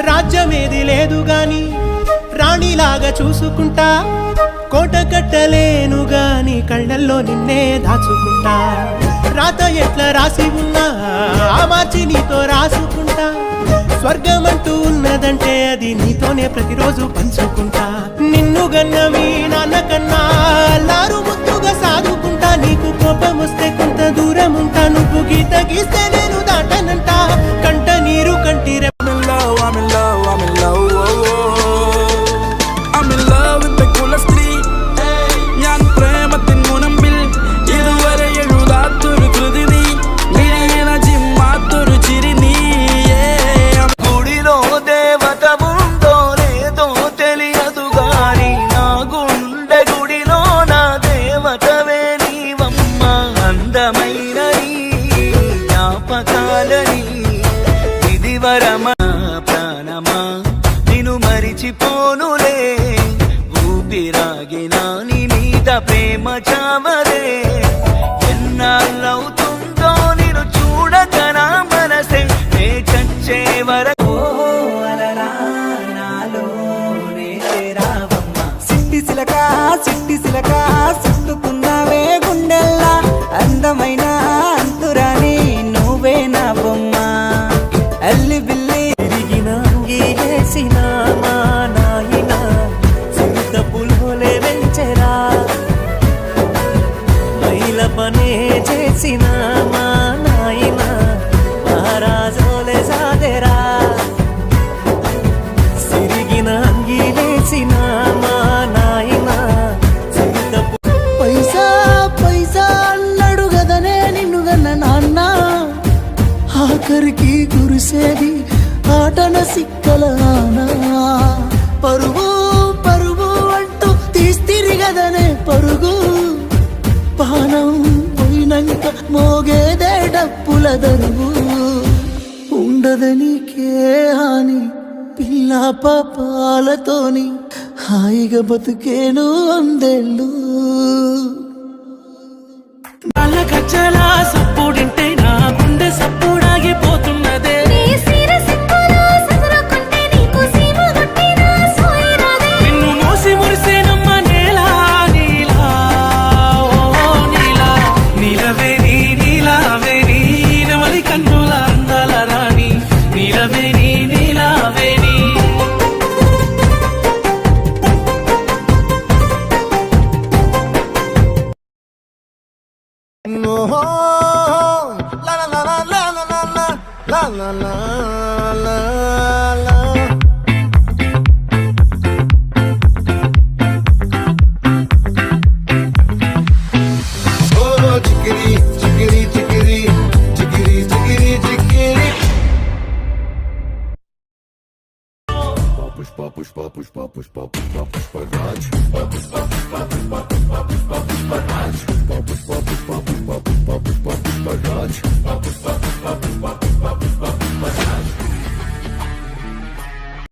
రాజ్యమేది లేదు గాని రాణిలాగా చూసుకుంటా, కోట కట్టలేను గాని కళ్ళల్లో నిన్నే దాచుకుంటా. రాత ఎట్లా రాసి ఉన్నా ఆ మార్చి నీతో రాసుకుంటా. స్వర్గమంటూ ఉన్నదంటే అది నీతోనే ప్రతిరోజు పంచుకుంటా. నిన్ను గన్న మీ నాన్న కన్నా అల్లారు ముద్దుగా సాదుకుంటా. నీకు కోపం వస్తే కొంత దూరం ఉంటా, నువ్వు గీత గీస్తే నేను దాటనంట. కంట నీరు కంటిరే ప్రాణమా నిన్ను మరిచిపోనులే. ఊపిరాగినా నీ మీద ప్రేమ చావదే. ఎన్నాళ్ళవుతుందో నిన్ను చూడక నా మనసే నే చచ్చే వరకు. సిట్టి సిలక సిట్టి సిలక చుట్టుకున్నావే గుండెల్లా. అందమైన అంతురాని నువ్వే నా బొమ్మ. అల్లి బిల్లి తిరిగిన గీలేసిన మా నాయన చింత పులులే వెంచెరా. మైల పనే చేసిన మా నాయన మహారాజోలే సాదెరా. సిరిగిన అంగీలేసిన మా నాయన చింత పైసా పైసా అన్నాడు గదనే నిన్ను గన్న నాన్న. ఆఖరికి కురిసేది ఆటన సిక్కల ఆనా. పరుగు పరుగు అంటూ తీస్తిరి గదనే పరుగు. పానం పోయినంక మోగేదే డప్పుల దరువు. ఉండదనికే హాని పిల్ల పాపాలతోని హాయిగా బతుకేను వందేళ్ళు. కచ్చలా సప్పుడింటే నా గుండె సప్పుడాగిపోతున్నదే. నిన్ను మోసి మురిసేనమ్మ నేలా నీలా ఓ నీలా. నీలవే నీ నీలావే నీ నవలి కన్నుల అందాల రాణి. నీలవే నీ నీలావే నీ la la la la la la la la la la la la. Oh chickiri chickiri chickiri chickiri chickiri chickiri. Pushpa pushpa pushpa pushpa pushpa pushpa raj. Pushpa pushpa pushpa pushpa pushpa pushpa raj.